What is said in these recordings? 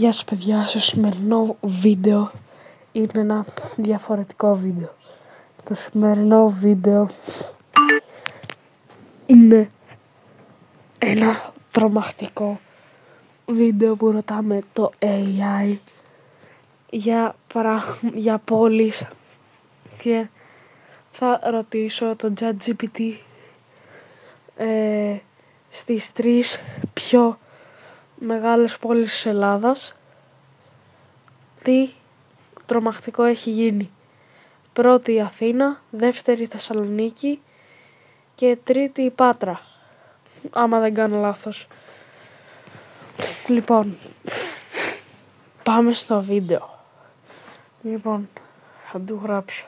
Γεια σας παιδιά, στο σημερινό βίντεο είναι ένα διαφορετικό βίντεο. Το σημερινό βίντεο είναι ένα τρομακτικό βίντεο που ρωτάμε το AI για πόλεις και θα ρωτήσω το ChatGPT στις 3 πιο μεγάλες πόλεις της Ελλάδας τι τρομακτικό έχει γίνει. Πρώτη η Αθήνα, δεύτερη η Θεσσαλονίκη και τρίτη η Πάτρα, άμα δεν κάνω λάθος. Λοιπόν, πάμε στο βίντεο. Λοιπόν, θα του γράψω.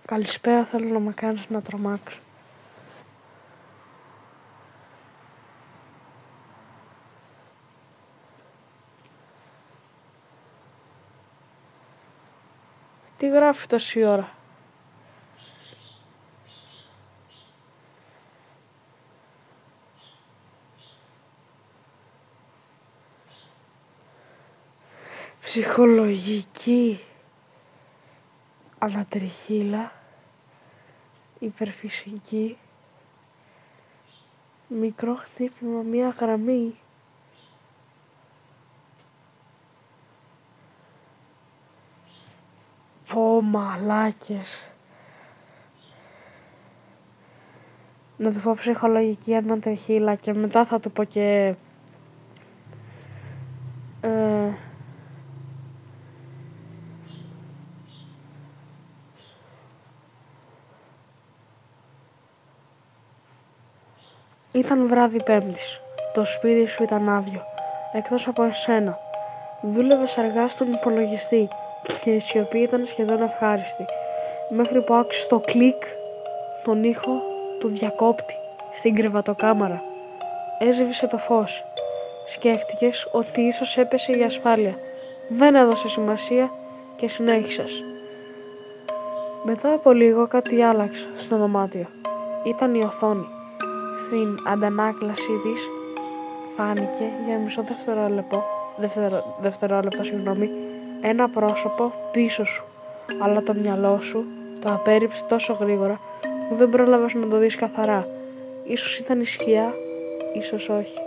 Καλησπέρα, θέλω να με κάνεις να τρομάξω. Τι γράφει τόση ώρα? Ψυχολογική ανατριχύλα, υπερφυσική, μικρό χτύπημα, μία γραμμή. Πω μαλάκες. Να του πω ψυχολογική ανατριχύλα και μετά θα του πω και Ήταν βράδυ Πέμπτης. Το σπίτι σου ήταν άδειο, εκτός από εσένα. Δούλευες αργά στον υπολογιστή και η σιωπή ήταν σχεδόν ευχάριστη, μέχρι που άκουσες το κλικ, τον ήχο του διακόπτη στην κρεβατοκάμαρα. Έσβησε το φως. Σκέφτηκες ότι ίσως έπεσε η ασφάλεια. Δεν έδωσε σημασία και συνέχισες. Μετά από λίγο κάτι άλλαξε στο δωμάτιο. Ήταν η οθόνη. Στην αντανάκλαση της φάνηκε για μισό δευτερόλεπτο, ένα πρόσωπο πίσω σου, αλλά το μυαλό σου το απέρριψε τόσο γρήγορα που δεν πρόλαβες να το δεις καθαρά. Ίσως ήταν η σκιά, ίσως όχι.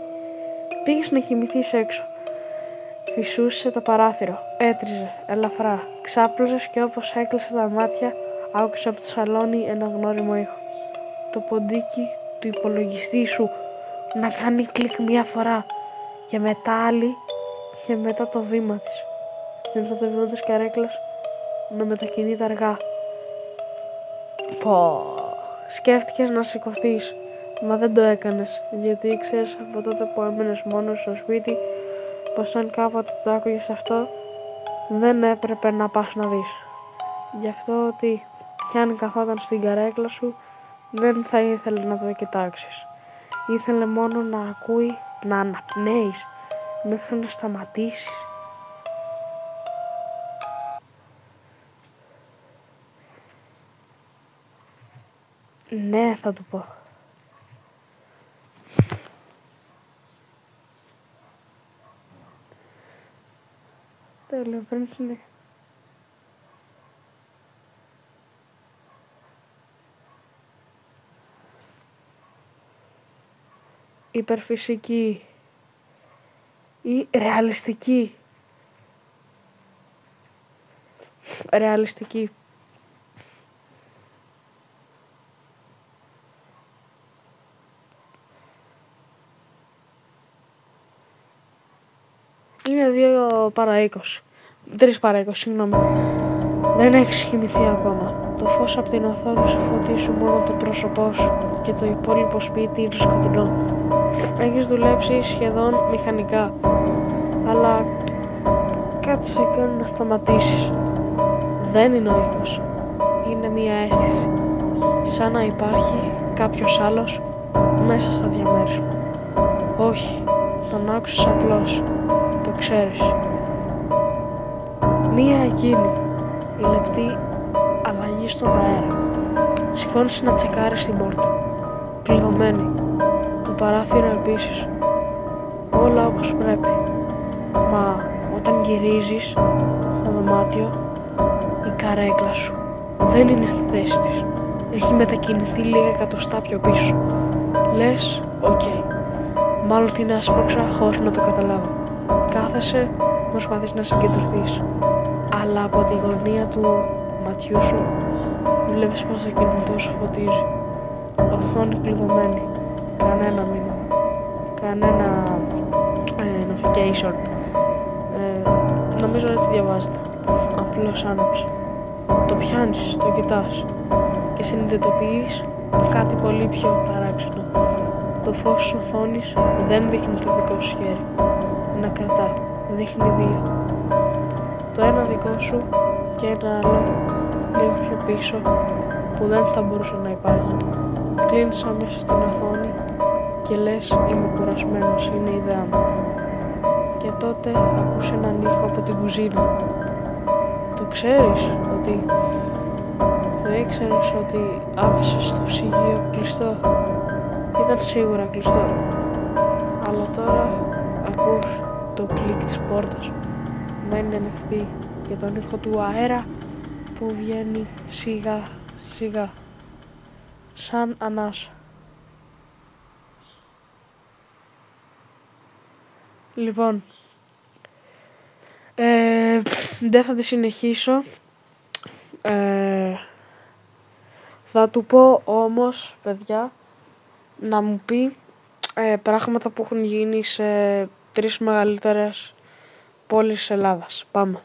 Πήγες να κοιμηθείς έξω. Φυσούσε το παράθυρο, έτριζε ελαφρά. Ξάπλωσες και όπως έκλεισε τα μάτια άκουσε από το σαλόνι ένα γνώριμο ήχο. Το ποντίκι του υπολογιστή σου να κάνει κλικ μία φορά και μετά άλλη και μετά το βήμα της. Και μετά το βήμα της καρέκλας να μετακινείται αργά. Πω, σκέφτηκες να σηκωθείς, μα δεν το έκανες, γιατί ήξερες από τότε που έμενες μόνος στο σπίτι πως αν κάποτε το άκουγες αυτό δεν έπρεπε να πας να δεις. Γι' αυτό ότι κι αν καθόταν στην καρέκλα σου δεν θα ήθελε να το κοιτάξεις. Ήθελε μόνο να ακούει, να αναπνέεις μέχρι να σταματήσεις. Ναι, θα του πω. Τέλεια, πριν συνέχεια. Υπερφυσική ή ρεαλιστική. Ρεαλιστική. Είναι 2 παρά 20. 3 παρά 20, συγγνώμη. Δεν έχεις κοιμηθεί ακόμα. Το φως από την οθόνη σου φωτίζει μόνο το πρόσωπό σου και το υπόλοιπο σπίτι είναι σκοτεινό. Έχεις δουλέψει σχεδόν μηχανικά, αλλά κάτι σε κάνει να σταματήσεις. Δεν είναι ο ήχος. Είναι μία αίσθηση. Σαν να υπάρχει κάποιος άλλος μέσα στο διαμέρισμα. Όχι, τον άκουσες απλώς. Το ξέρεις. Μία εκείνη, η λεπτή αλλαγή στον αέρα. Σηκώνεις να τσεκάρεις την πόρτα. Κλειδωμένη. Το παράθυρο επίσης. Όλα όπως πρέπει. Μα όταν γυρίζεις στο δωμάτιο, η καρέκλα σου δεν είναι στη θέση της. Έχει μετακινηθεί λίγα εκατοστά πιο πίσω. Λες, οκ. Μάλλον την άσπρωξα χωρίς να το καταλάβω. Κάθεσαι, προσπαθείς να συγκεντρωθείς. Αλλά από τη γωνία του ματιού σου βλέπεις πως το κινητό σου φωτίζει. Οθόνη κλειδωμένη. Κανένα μήνυμα. Κανένα notification. Νομίζω έτσι διαβάζεται. Απλώς άναψε. Το πιάνεις, το κοιτάς και συνειδητοποιείς κάτι πολύ πιο παράξενο. Το φως της οθόνης δεν δείχνει το δικό σου χέρι. Ένα κρατά. Δείχνει δύο. Το ένα δικό σου και ένα άλλο λίγο πιο πίσω που δεν θα μπορούσε να υπάρχει. Κλείνεις αμέσως την οθόνη και λες είμαι κουρασμένος, είναι η ιδέα μου. Και τότε ακούς έναν ήχο από την κουζίνα. Το ξέρεις ότι... Το ήξερες ότι άφησες το ψυγείο κλειστό. Ήταν σίγουρα κλειστό. Αλλά τώρα ακούς το κλικ της πόρτας. Μένει ανοιχτή για τον ήχο του αέρα που βγαίνει σιγά σιγά. Σαν ανάσα. Λοιπόν, δεν θα τη συνεχίσω. Θα του πω όμως, παιδιά, να μου πει πράγματα που έχουν γίνει σε 3 μεγαλύτερες πόλεις της Ελλάδας. Πάμε.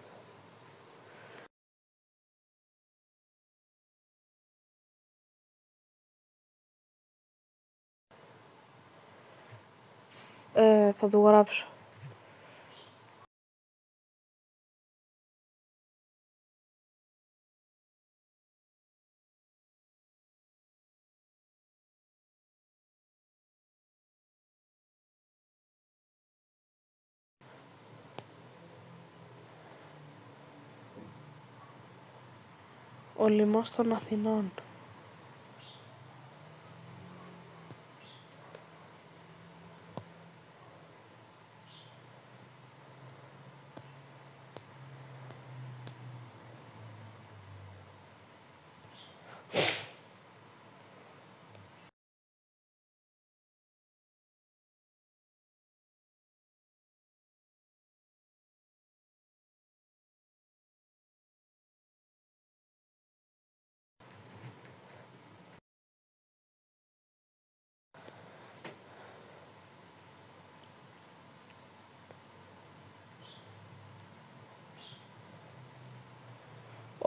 Θα του γράψω. Ο λιμός των Αθηνών.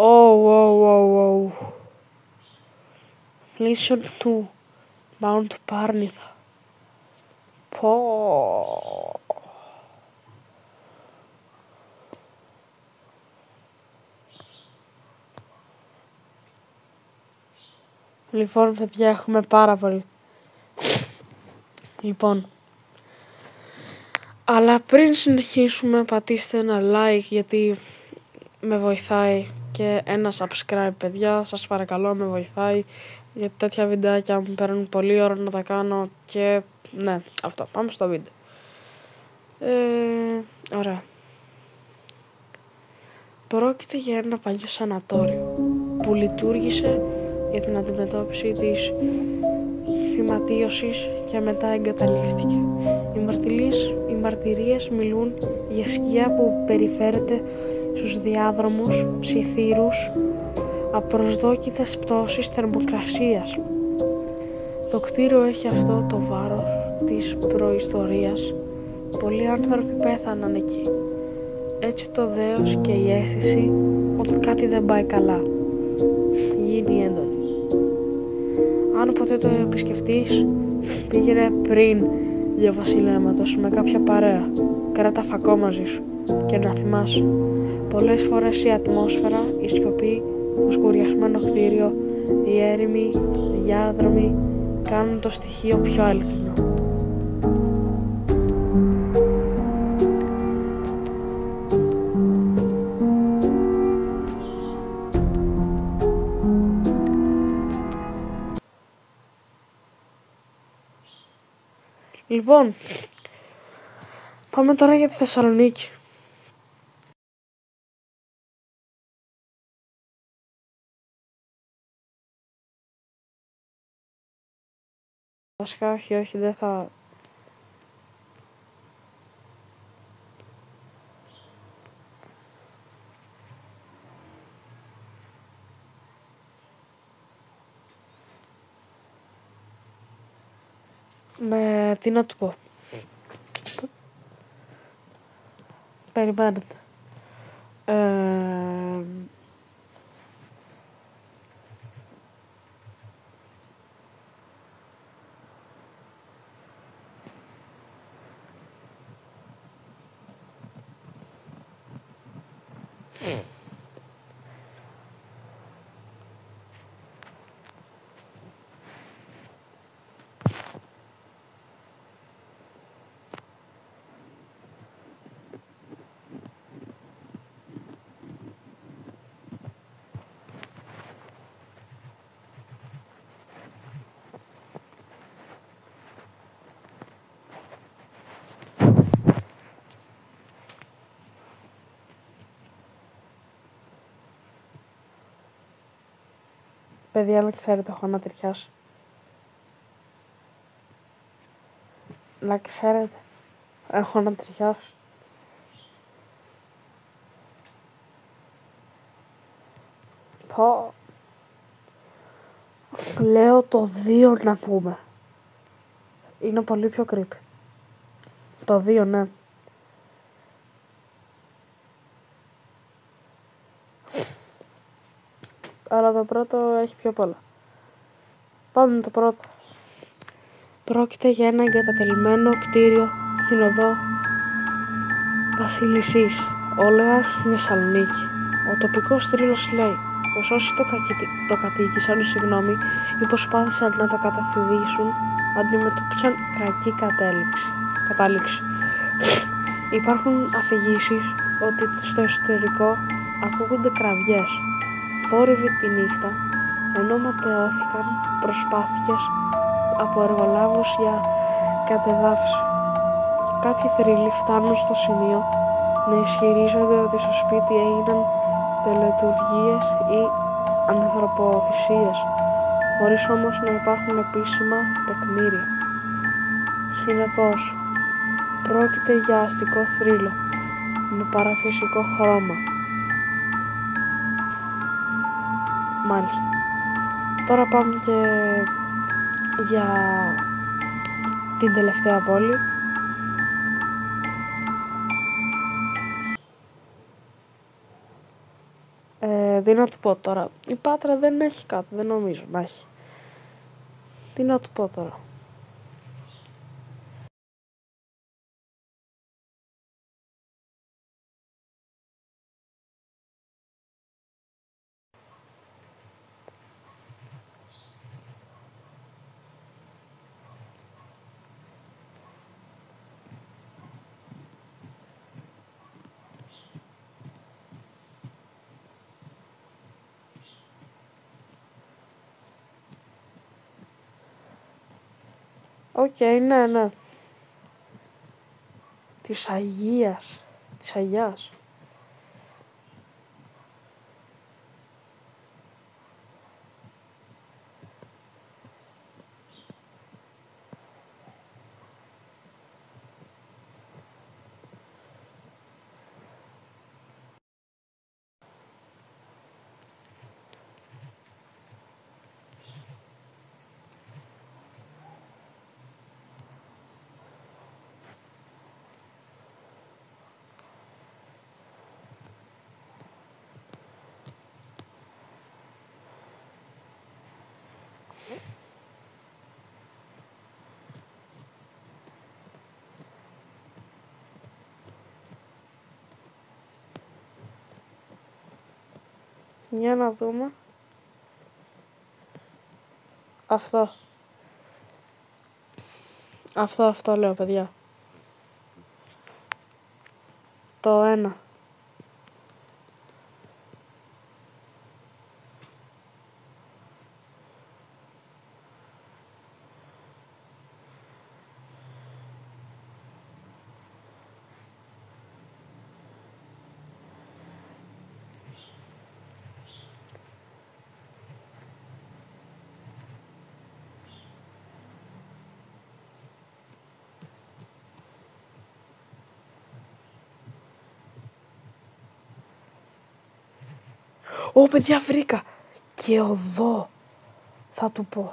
Oh. Listen to Mount Parnitha. Πω. Λοιπόν, παιδιά, έχουμε πάρα πολύ. Λοιπόν. Αλλά πριν συνεχίσουμε, πατήστε ένα like γιατί με βοηθάει και ένα subscribe, παιδιά. Σας παρακαλώ, με βοηθάει. Γιατί τέτοια βιντεάκια μου παίρνουν πολύ ώρα να τα κάνω και ναι, αυτό. Πάμε στο βίντεο. Ωραία. Πρόκειται για ένα παλιό σανατόριο που λειτουργήσε για την αντιμετώπιση της φυματίωσης και μετά εγκαταλείφθηκε. Οι μαρτυρίες μιλούν για σκιά που περιφέρεται στους διάδρομους, ψιθύρους, απροσδόκητες πτώσεις θερμοκρασίας. Το κτίριο έχει αυτό το βάρος της προϊστορίας. Πολλοί άνθρωποι πέθαναν εκεί. Έτσι το δέος και η αίσθηση ότι κάτι δεν πάει καλά γίνει έντονη. Αν ποτέ το επισκεφτείς, πήγαινε πριν για βασιλέματος με κάποια παρέα. Κράτα φακό μαζί σου και να θυμάσαι. Πολλές φορές η ατμόσφαιρα, η σιωπή, το σκουριασμένο κτίριο, οι έρημοι διάδρομοι κάνουν το στοιχείο πιο αληθινό. Λοιπόν, πάμε τώρα για τη Θεσσαλονίκη. Βασικά όχι, δεν θα... τι να του πω. Περιμένετε. Παιδιά, να ξέρετε, έχω ανατριχιάσει. Να ξέρετε, έχω ανατριχιάσει. Πω. Λέω το 2 να πούμε. Είναι πολύ πιο creepy. Το 2, ναι. Αλλά το πρώτο έχει πιο πολλά. Πάμε με το πρώτο. Πρόκειται για ένα εγκατατελειμμένο κτίριο στην οδό Βασιλισσής, Όλεγας, στη Θεσσαλονίκη. Ο τοπικός θρύλος λέει πως όσοι το κατοίκησαν, ή προσπάθησαν να το καταφυδίσουν, αντιμετώπισαν κακή κατάληξη. Υπάρχουν αφηγήσεις ότι στο εσωτερικό ακούγονται κραυγές, θόρυβοι τη νύχτα, ενώ ματαιώθηκαν προσπάθειες από εργολάβους για κατεδάφιση. Κάποιοι θρύλοι φτάνουν στο σημείο να ισχυρίζονται ότι στο σπίτι έγιναν τελετουργίες ή ανθρωποθυσίες, χωρίς όμως να υπάρχουν επίσημα τεκμήρια. Συνεπώς, πρόκειται για αστικό θρύλο με παραφυσικό χρώμα. Μάλιστα. Τώρα πάμε και για την τελευταία πόλη. Τι να του πω τώρα. Η Πάτρα δεν έχει κάτι, δεν νομίζω να έχει. Τι να του πω τώρα. Οκ, ναι. Της Αγίας. Για να δούμε. Αυτό λέω, παιδιά. Το 1. Ω, παιδιά, βρήκα. Και οδό. Θα του πω.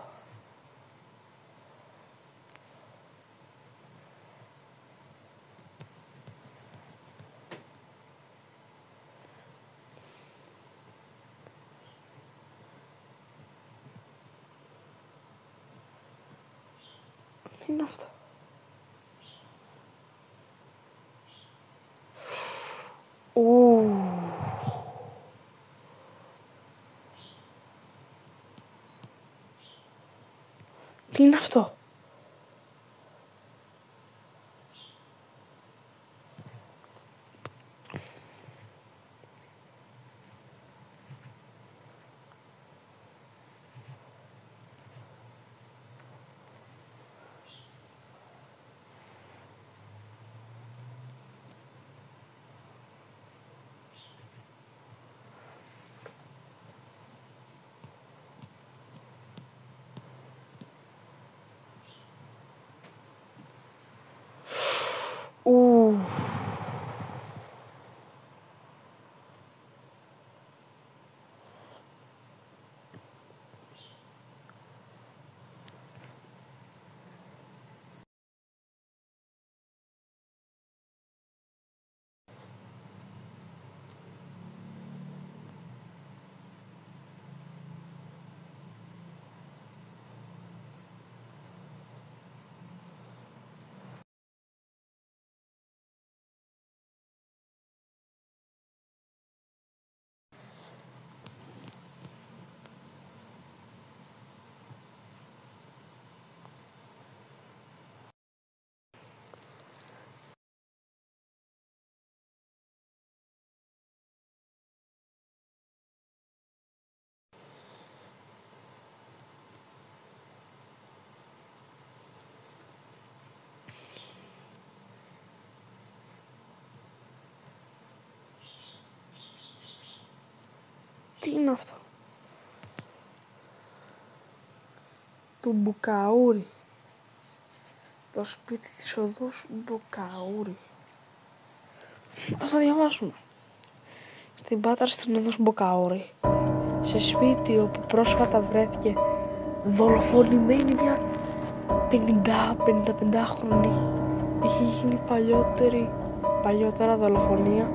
Τι είναι αυτό? Τι είναι αυτό? Τι είναι αυτό? Του Μπουκαούρη. Το σπίτι της οδούς Μπουκαούρη. Ας το διαβάσουμε. Στην Πάτρα, στην οδός Μπουκαούρη, σε σπίτι όπου πρόσφατα βρέθηκε δολοφονημένη μια 55χρονη, είχε γίνει παλιότερα δολοφονία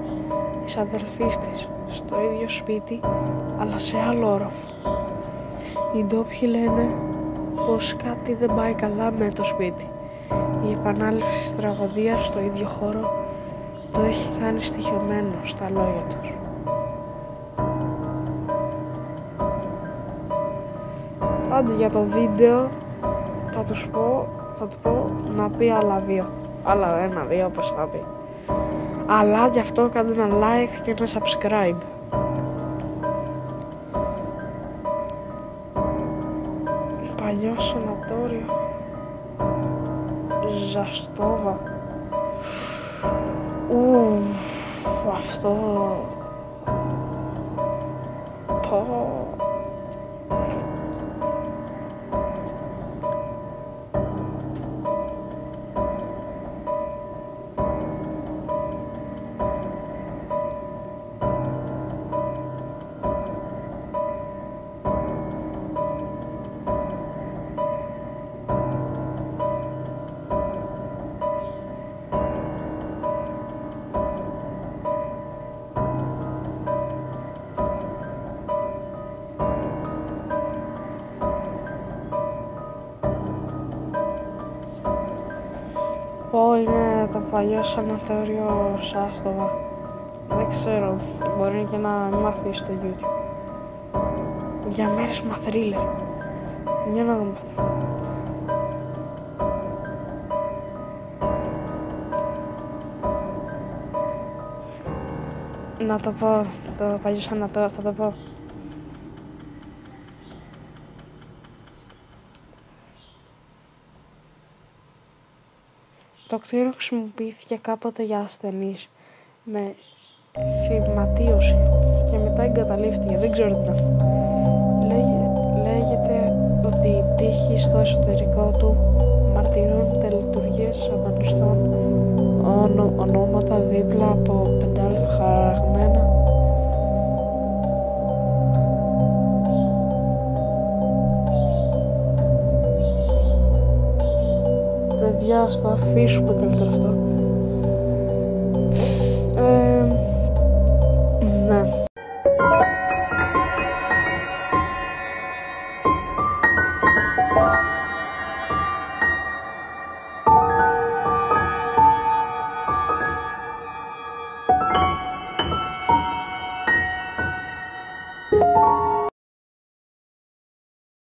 της αδελφής της στο ίδιο σπίτι, αλλά σε άλλο όροφο. Οι ντόπιοι λένε πως κάτι δεν πάει καλά με το σπίτι. Η επανάληψη της τραγωδίας στο ίδιο χώρο το έχει κάνει στοιχειωμένο στα λόγια τους. Άντε για το βίντεο θα του πω να πει άλλα ένα-δύο όπως θα πει. Αλλά γι' αυτό κάντε ένα like και ένα subscribe. Παλιό σανατόριο Ζαστόβα. Αυτό είναι το παλιό σανατόριο Σάστοβα. Δεν ξέρω, μπορεί και να μάθει στο YouTube. Διαμέρισμα θρίλερ. Για να δούμε αυτό. Να το πω, το παλιό σανατόριο θα το πω. Το κτίριο χρησιμοποιήθηκε κάποτε για ασθενείς με φυματίωση και μετά εγκαταλείφθηκε. Δεν ξέρω τι είναι αυτό. Λέγεται ότι οι τοίχοι στο εσωτερικό του μαρτυρούν τελετουργίες σατανιστών, ονόματα δίπλα από 5 χαραγμένα παιδιά, ας το αφήσουμε καλύτερα αυτό.